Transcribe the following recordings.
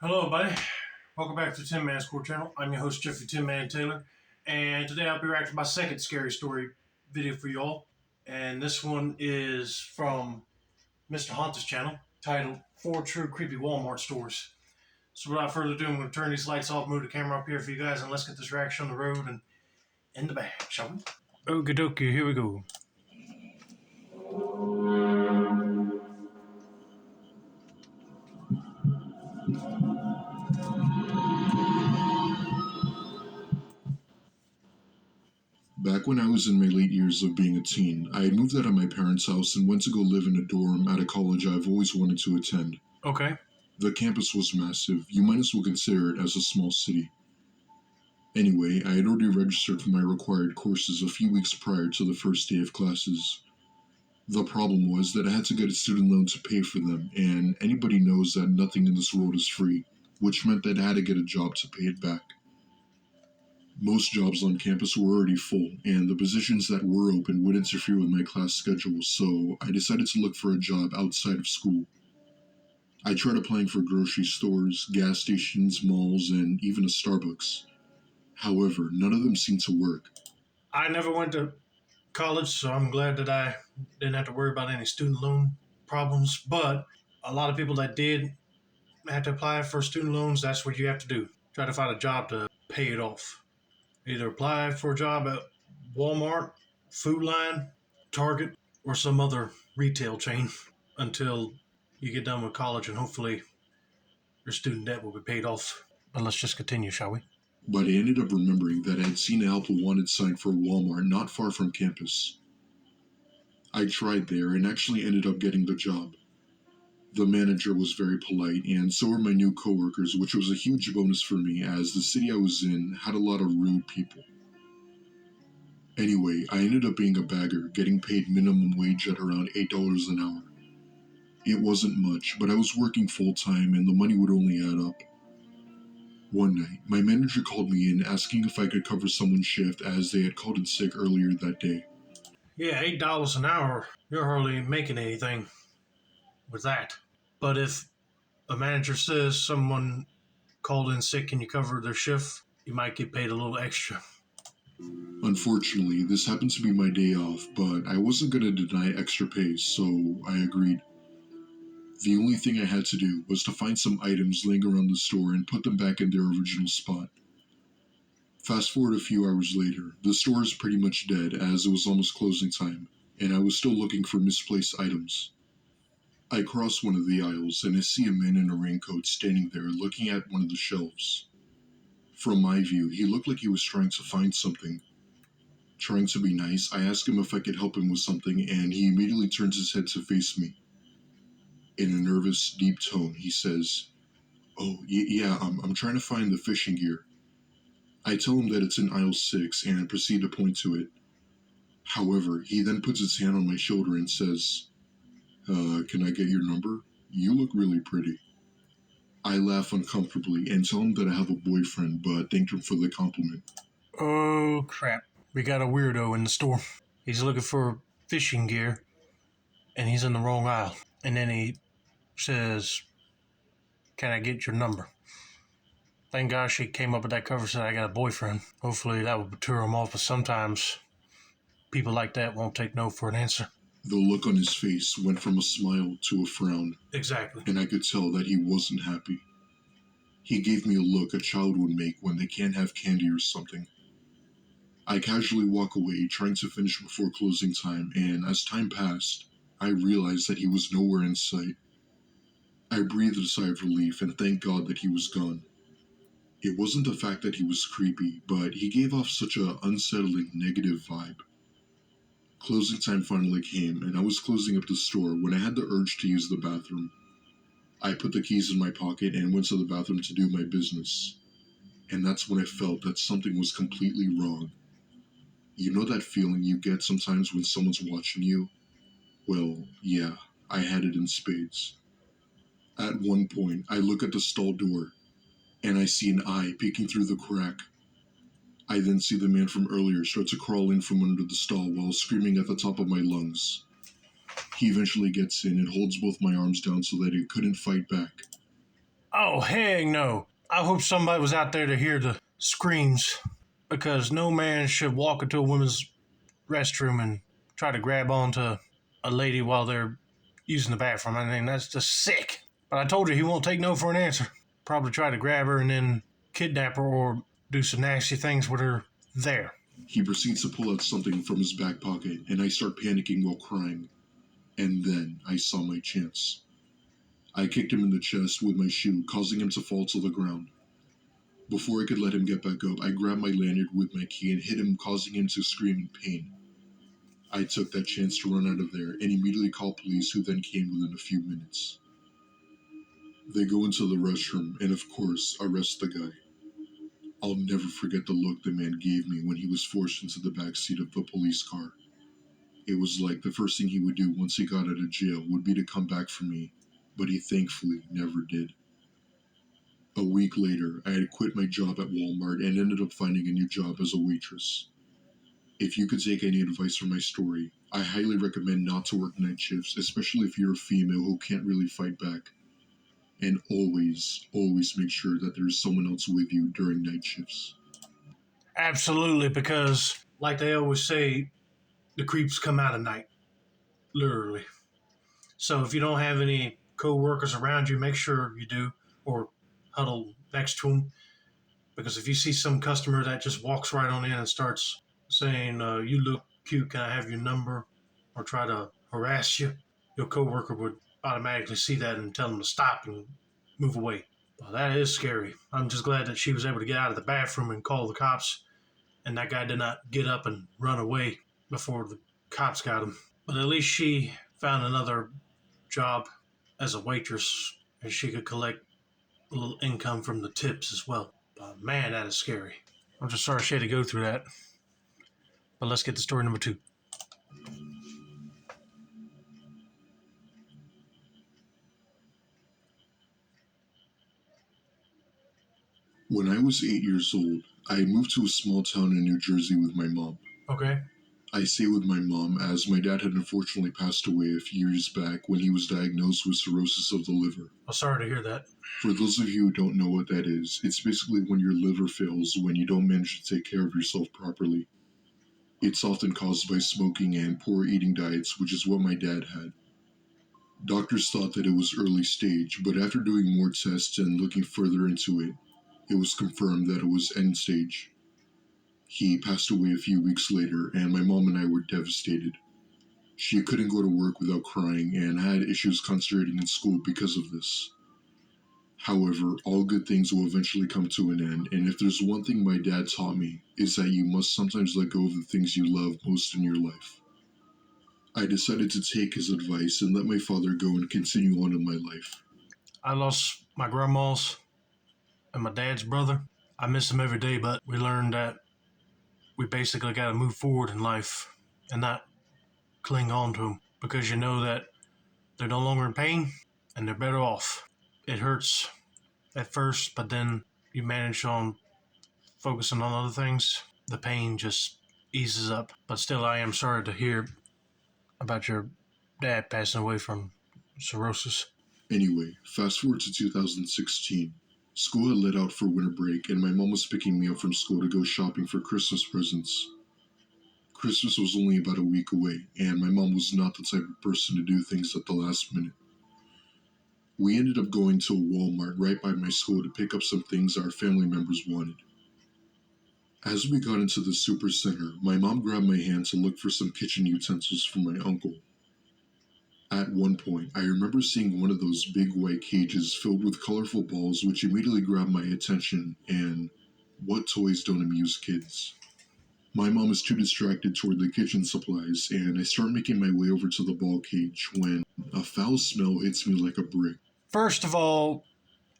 Hello, buddy. Welcome back to the Tin Man's Court channel. I'm your host, Jeffrey Tin Man Taylor, and today I'll be reacting to my second scary story video for y'all. And this one is from Mr. Haunter's channel, titled 4 True Creepy Walmart Stores. So without further ado, I'm going to turn these lights off, move the camera up here for you guys, and let's get this reaction on the road and in the bag, shall we? Okie dokie, here we go. Back when I was in my late years of being a teen, I had moved out of my parents' house and went to go live in a dorm at a college I've always wanted to attend. Okay. The campus was massive. You might as well consider it as a small city. Anyway, I had already registered for my required courses a few weeks prior to the first day of classes. The problem was that I had to get a student loan to pay for them, and anybody knows that nothing in this world is free, which meant that I had to get a job to pay it back. Most jobs on campus were already full, and the positions that were open would interfere with my class schedule, so I decided to look for a job outside of school. I tried applying for grocery stores, gas stations, malls, and even a Starbucks. However, none of them seemed to work. I never went to college, so I'm glad that I didn't have to worry about any student loan problems, but a lot of people that did have to apply for student loans, that's what you have to do. Try to find a job to pay it off. Either apply for a job at Walmart, Food Line, Target, or some other retail chain until you get done with college, and hopefully your student debt will be paid off. But let's just continue, shall we? But I ended up remembering that I had seen a help wanted sign for Walmart not far from campus. I tried there and actually ended up getting the job. The manager was very polite, and so were my new coworkers, which was a huge bonus for me as the city I was in had a lot of rude people. Anyway, I ended up being a bagger, getting paid minimum wage at around $8 an hour. It wasn't much, but I was working full-time and the money would only add up. One night, my manager called me in asking if I could cover someone's shift as they had called in sick earlier that day. Yeah, $8 an hour, you're hardly making anything with that. But if a manager says someone called in sick and you cover their shift, you might get paid a little extra. Unfortunately, this happened to be my day off, but I wasn't going to deny extra pay, so I agreed. The only thing I had to do was to find some items laying around the store and put them back in their original spot. Fast forward a few hours later, the store is pretty much dead as it was almost closing time, and I was still looking for misplaced items. I cross one of the aisles and I see a man in a raincoat standing there looking at one of the shelves. From my view, he looked like he was trying to find something. Trying to be nice, I asked him if I could help him with something, and he immediately turns his head to face me. In a nervous, deep tone, he says, "Oh, yeah, I'm trying to find the fishing gear." I tell him that it's in aisle 6 and proceed to point to it. However, he then puts his hand on my shoulder and says, "Can I get your number? You look really pretty." I laugh uncomfortably and tell him that I have a boyfriend, but thank him for the compliment. Oh, crap. We got a weirdo in the store. He's looking for fishing gear, and he's in the wrong aisle. And then he says, "Can I get your number?" Thank God she came up with that cover, said I got a boyfriend. Hopefully that will deter him off, but sometimes people like that won't take no for an answer. The look on his face went from a smile to a frown. Exactly. And I could tell that he wasn't happy. He gave me a look a child would make when they can't have candy or something. I casually walk away, trying to finish before closing time, and as time passed, I realized that he was nowhere in sight. I breathed a sigh of relief and thanked God that he was gone. It wasn't the fact that he was creepy, but he gave off such a unsettling, negative vibe. Closing time finally came, and I was closing up the store when I had the urge to use the bathroom. I put the keys in my pocket and went to the bathroom to do my business. And that's when I felt that something was completely wrong. You know that feeling you get sometimes when someone's watching you? Well, yeah, I had it in spades. At one point, I look at the stall door, and I see an eye peeking through the crack. I then see the man from earlier start to crawl in from under the stall while screaming at the top of my lungs. He eventually gets in and holds both my arms down so that he couldn't fight back. Oh, heck no. I hope somebody was out there to hear the screams, because no man should walk into a women's restroom and try to grab onto a lady while they're using the bathroom. I mean, that's just sick. But I told you he won't take no for an answer. Probably try to grab her and then kidnap her or do some nasty things with her there. He proceeds to pull out something from his back pocket, and I start panicking while crying. And then I saw my chance. I kicked him in the chest with my shoe, causing him to fall to the ground. Before I could let him get back up, I grabbed my lanyard with my key and hit him, causing him to scream in pain. I took that chance to run out of there and immediately called police, who then came within a few minutes. They go into the restroom and, of course, arrest the guy. I'll never forget the look the man gave me when he was forced into the back seat of the police car. It was like the first thing he would do once he got out of jail would be to come back for me, but he thankfully never did. A week later, I had quit my job at Walmart and ended up finding a new job as a waitress. If you could take any advice from my story, I highly recommend not to work night shifts, especially if you're a female who can't really fight back. And always, always make sure that there's someone else with you during night shifts. Absolutely, because, like they always say, the creeps come out at night. Literally. So if you don't have any co-workers around you, make sure you do, or huddle next to them. Because if you see some customer that just walks right on in and starts saying, you look cute, can I have your number? Or try to harass you, your coworker would automatically see that and tell them to stop and move away. Well, that is scary. I'm just glad that she was able to get out of the bathroom and call the cops, and that guy did not get up and run away before the cops got him. But at least she found another job as a waitress, and she could collect a little income from the tips as well. But man, that is scary. I'm just sorry she had to go through that. But let's get to story number 2. When I was 8 years old, I moved to a small town in New Jersey with my mom. Okay. I say with my mom as my dad had unfortunately passed away a few years back when he was diagnosed with cirrhosis of the liver. I'm sorry to hear that. For those of you who don't know what that is, it's basically when your liver fails when you don't manage to take care of yourself properly. It's often caused by smoking and poor eating diets, which is what my dad had. Doctors thought that it was early stage, but after doing more tests and looking further into it, it was confirmed that it was end stage. He passed away a few weeks later, and my mom and I were devastated. She couldn't go to work without crying and had issues concentrating in school because of this. However, all good things will eventually come to an end, and if there's one thing my dad taught me, is that you must sometimes let go of the things you love most in your life. I decided to take his advice and let my father go and continue on in my life. I lost my grandma's and my dad's brother. I miss them every day, but we learned that we basically got to move forward in life and not cling on to them, because you know that they're no longer in pain and they're better off. It hurts at first, but then you manage on focusing on other things. The pain just eases up. But still, I am sorry to hear about your dad passing away from cirrhosis. Anyway, fast forward to 2016. School had let out for winter break, and my mom was picking me up from school to go shopping for Christmas presents. Christmas was only about a week away, and my mom was not the type of person to do things at the last minute. We ended up going to a Walmart right by my school to pick up some things our family members wanted. As we got into the super center, my mom grabbed my hand to look for some kitchen utensils for my uncle. At one point, I remember seeing one of those big white cages filled with colorful balls, which immediately grabbed my attention, and what toys don't amuse kids? My mom is too distracted toward the kitchen supplies, and I start making my way over to the ball cage when a foul smell hits me like a brick. First of all,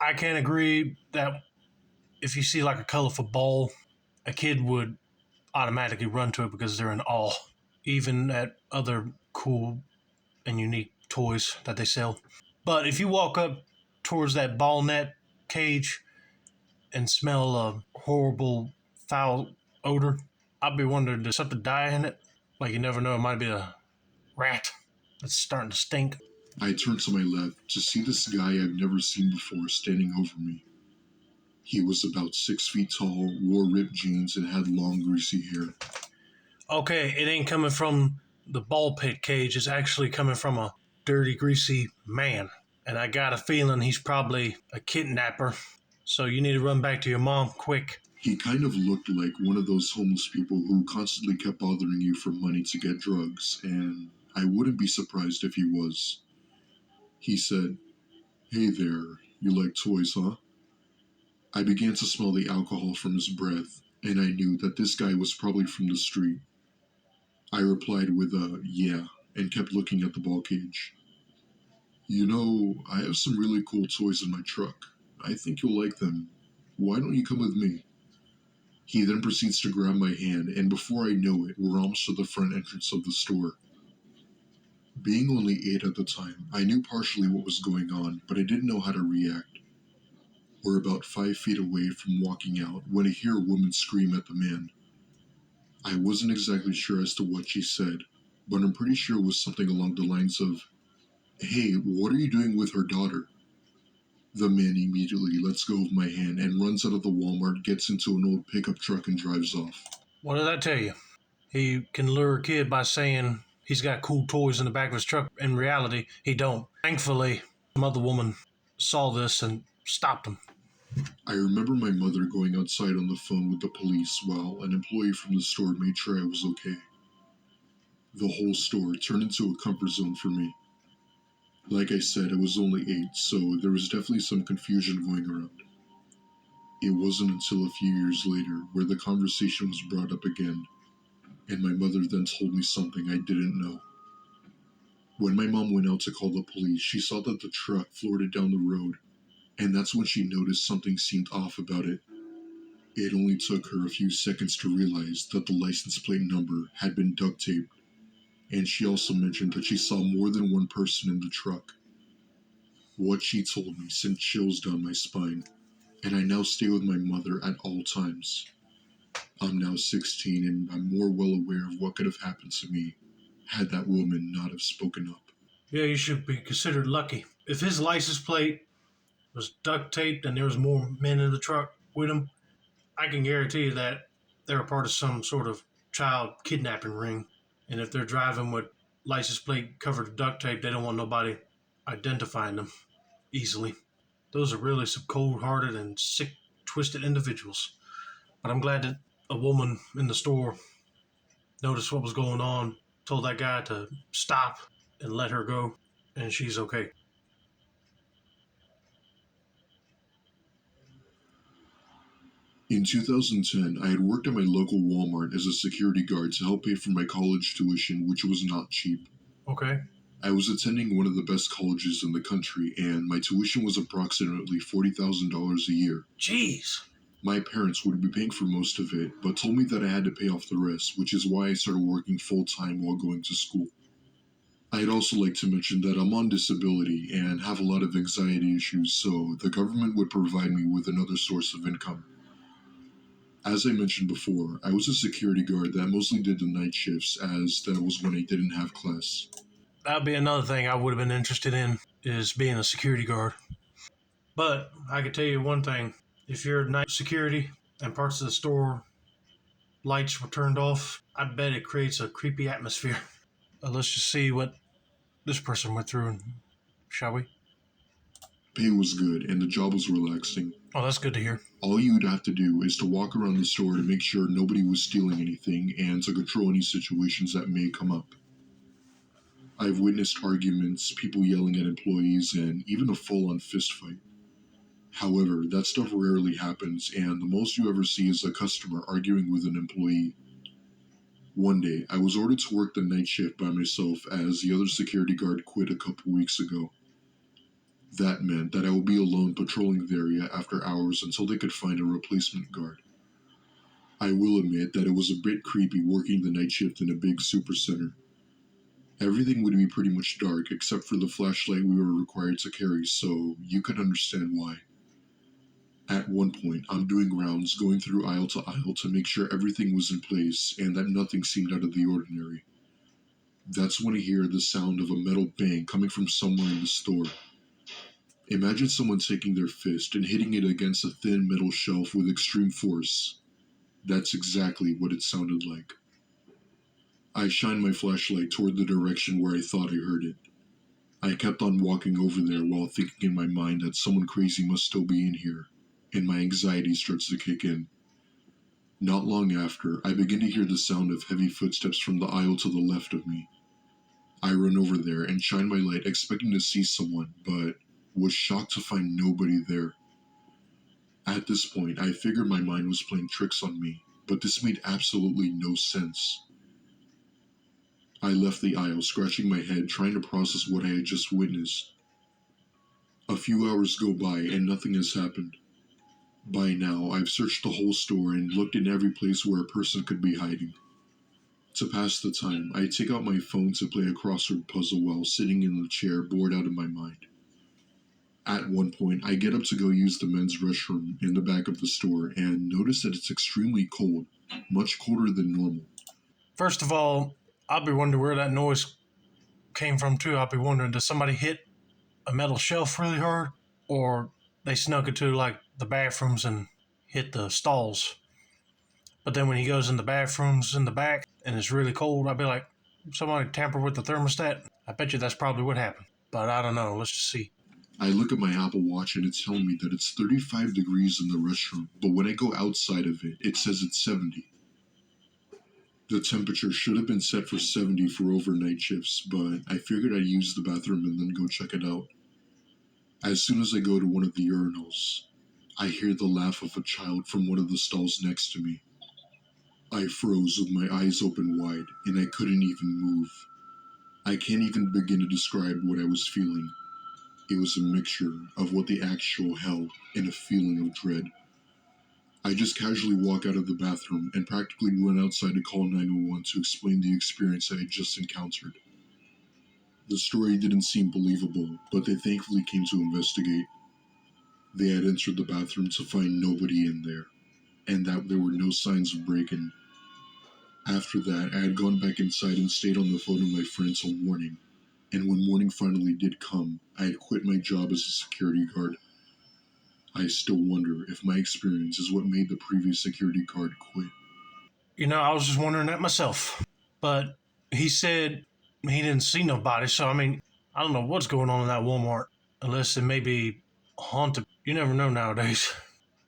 I can't agree that if you see like a colorful ball, a kid would automatically run to it because they're in awe, even at other cool and unique toys that they sell. But if you walk up towards that ball net cage and smell a horrible foul odor, I'd be wondering, does something die in it? Like, you never know, it might be a rat that's starting to stink. I turned to my left to see this guy I've never seen before standing over me. He was about 6 feet tall, wore ripped jeans, and had long, greasy hair. Okay, it ain't coming from the ball pit cage. It's actually coming from a dirty, greasy man. And I got a feeling he's probably a kidnapper. So you need to run back to your mom quick. He kind of looked like one of those homeless people who constantly kept bothering you for money to get drugs, and I wouldn't be surprised if he was. He said, "Hey there, you like toys, huh?" I began to smell the alcohol from his breath, and I knew that this guy was probably from the street. I replied with a yeah, and kept looking at the ball cage. "You know, I have some really cool toys in my truck. I think you'll like them. Why don't you come with me?" He then proceeds to grab my hand, and before I know it, we're almost to the front entrance of the store. Being only 8 at the time, I knew partially what was going on, but I didn't know how to react. We're about 5 feet away from walking out when I hear a woman scream at the man. I wasn't exactly sure as to what she said, but I'm pretty sure it was something along the lines of, "Hey, what are you doing with her daughter?" The man immediately lets go of my hand and runs out of the Walmart, gets into an old pickup truck, and drives off. What did I tell you? He can lure a kid by saying he's got cool toys in the back of his truck. In reality, he don't. Thankfully, some other woman saw this and stopped him. I remember my mother going outside on the phone with the police while an employee from the store made sure I was okay. The whole store turned into a comfort zone for me. Like I said, I was only 8, so there was definitely some confusion going around. It wasn't until a few years later where the conversation was brought up again, and my mother then told me something I didn't know. When my mom went out to call the police, she saw that the truck floated down the road, and that's when she noticed something seemed off about it. It only took her a few seconds to realize that the license plate number had been duct taped, and she also mentioned that she saw more than one person in the truck. What she told me sent chills down my spine, and I now stay with my mother at all times. I'm now 16 and I'm more well aware of what could have happened to me had that woman not have spoken up. Yeah, you should be considered lucky. If his license plate was duct taped and there was more men in the truck with him, I can guarantee you that they're a part of some sort of child kidnapping ring. And if they're driving with license plate covered with duct tape, they don't want nobody identifying them easily. Those are really some cold-hearted and sick, twisted individuals. But I'm glad that a woman in the store noticed what was going on, told that guy to stop and let her go, and she's okay. In 2010, I had worked at my local Walmart as a security guard to help pay for my college tuition, which was not cheap. Okay. I was attending one of the best colleges in the country, and my tuition was approximately $40,000 a year. Jeez. My parents would be paying for most of it, but told me that I had to pay off the rest, which is why I started working full time while going to school. I'd also like to mention that I'm on disability and have a lot of anxiety issues, so the government would provide me with another source of income. As I mentioned before, I was a security guard that mostly did the night shifts, as that was when I didn't have class. That'd be another thing I would have been interested in, is being a security guard. But I could tell you one thing. If you're night security and parts of the store lights were turned off, I bet it creates a creepy atmosphere. Let's just see what this person went through, shall we? Pay was good and the job was relaxing. Oh, that's good to hear. All you would have to do is to walk around the store to make sure nobody was stealing anything and to control any situations that may come up. I've witnessed arguments, people yelling at employees, and even a full-on fist fight. However, that stuff rarely happens, and the most you ever see is a customer arguing with an employee. One day, I was ordered to work the night shift by myself as the other security guard quit a couple weeks ago. That meant that I would be alone patrolling the area after hours until they could find a replacement guard. I will admit that it was a bit creepy working the night shift in a big supercenter. Everything would be pretty much dark except for the flashlight we were required to carry, so you could understand why. At one point, I'm doing rounds going through aisle to aisle to make sure everything was in place and that nothing seemed out of the ordinary. That's when I hear the sound of a metal bang coming from somewhere in the store. Imagine someone taking their fist and hitting it against a thin metal shelf with extreme force. That's exactly what it sounded like. I shined my flashlight toward the direction where I thought I heard it. I kept on walking over there while thinking in my mind that someone crazy must still be in here, and my anxiety starts to kick in. Not long after, I begin to hear the sound of heavy footsteps from the aisle to the left of me. I run over there and shine my light expecting to see someone, but was shocked to find nobody there. At this point, I figured my mind was playing tricks on me, but this made absolutely no sense. I left the aisle, scratching my head, trying to process what I had just witnessed. A few hours go by and nothing has happened. By now, I've searched the whole store and looked in every place where a person could be hiding. To pass the time, I take out my phone to play a crossword puzzle while sitting in the chair, bored out of my mind. At one point, I get up to go use the men's restroom in the back of the store and notice that it's extremely cold, much colder than normal. First of all, I'll be wondering where that noise came from too. I'll be wondering, does somebody hit a metal shelf really hard, or they snuck into like the bathrooms and hit the stalls? But then when he goes in the bathrooms in the back and it's really cold, I'll be like, somebody tampered with the thermostat. I bet you that's probably what happened. But I don't know. Let's just see. I look at my Apple Watch and it's telling me that it's 35 degrees in the restroom, but when I go outside of it, it says it's 70. The temperature should have been set for 70 for overnight shifts, but I figured I'd use the bathroom and then go check it out. As soon as I go to one of the urinals, I hear the laugh of a child from one of the stalls next to me. I froze with my eyes open wide, and I couldn't even move. I can't even begin to describe what I was feeling. It was a mixture of what the actual hell and a feeling of dread. I just casually walk out of the bathroom and practically run outside to call 911 to explain the experience I had just encountered. The story didn't seem believable, but they thankfully came to investigate. They had entered the bathroom to find nobody in there, and that there were no signs of break-in. After that, I had gone back inside and stayed on the phone with my friend till morning, and when morning finally did come, I had quit my job as a security guard. I still wonder if my experience is what made the previous security guard quit. I was just wondering that myself. But he said he didn't see nobody. So, I don't know what's going on in that Walmart. Unless it may be haunted. You never know nowadays.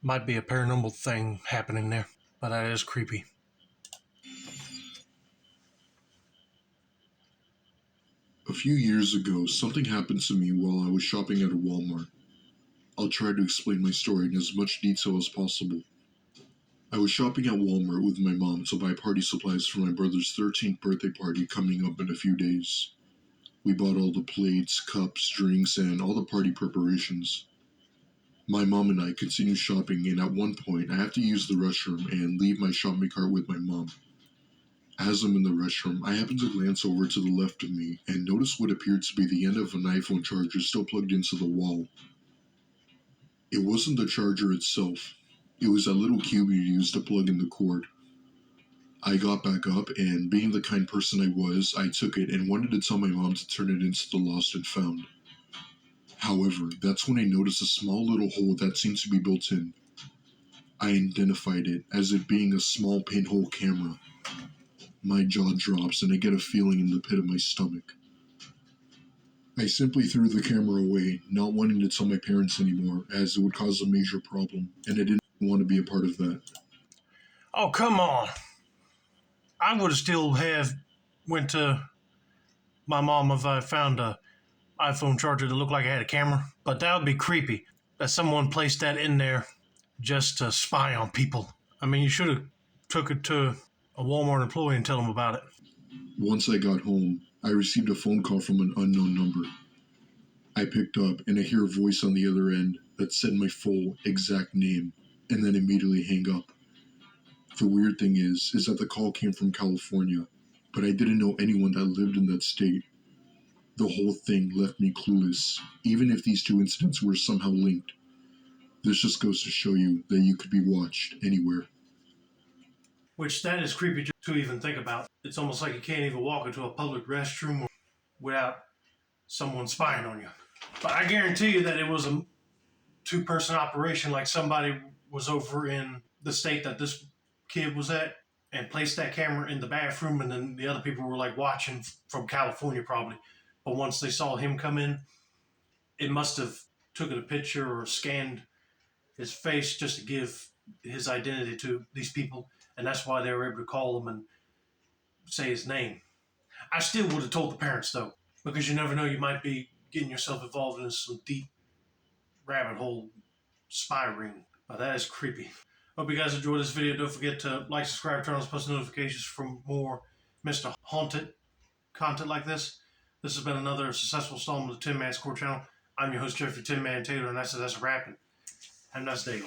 Might be a paranormal thing happening there. But that is creepy. A few years ago, something happened to me while I was shopping at a Walmart. I'll try to explain my story in as much detail as possible. I was shopping at Walmart with my mom to buy party supplies for my brother's 13th birthday party coming up in a few days. We bought all the plates, cups, drinks, and all the party preparations. My mom and I continue shopping, and at one point, I have to use the restroom and leave my shopping cart with my mom. As I'm in the restroom, I happen to glance over to the left of me and notice what appeared to be the end of an iPhone charger still plugged into the wall. It wasn't the charger itself. It was that little cube you use to plug in the cord. I got back up, and being the kind person I was, I took it and wanted to tell my mom to turn it into the lost and found. However, that's when I noticed a small little hole that seemed to be built in. I identified it as it being a small pinhole camera. My jaw drops and I get a feeling in the pit of my stomach. I simply threw the camera away, not wanting to tell my parents anymore, as it would cause a major problem, and I didn't want to be a part of that. Oh, come on. I would have still have went to my mom if I found a iPhone charger that looked like it had a camera. But that would be creepy that someone placed that in there just to spy on people. You should have took it to a Walmart employee and tell them about it. Once I got home, I received a phone call from an unknown number. I picked up and I hear a voice on the other end that said my full, exact name, and then immediately hang up. The weird thing is that the call came from California, but I didn't know anyone that lived in that state. The whole thing left me clueless, even if these two incidents were somehow linked. This just goes to show you that you could be watched anywhere. which that is creepy to even think about. It's almost like you can't even walk into a public restroom without someone spying on you. But I guarantee you that it was a two-person operation. Like somebody was over in the state that this kid was at and placed that camera in the bathroom, and then the other people were like watching from California probably. But once they saw him come in, it must have taken a picture or scanned his face just to give his identity to these people, and that's why they were able to call him and say his name. I still would have told the parents though, because you never know, you might be getting yourself involved in some deep rabbit hole spy ring. But that is creepy. Hope you guys enjoyed this video. Don't forget to like, subscribe, turn on post notifications for more Mr. Haunted content like this. This has been another successful installment of the Tin Man's Core channel. I'm your host, Jeffrey Tin Man Taylor, and that's a wrap. Have a nice day.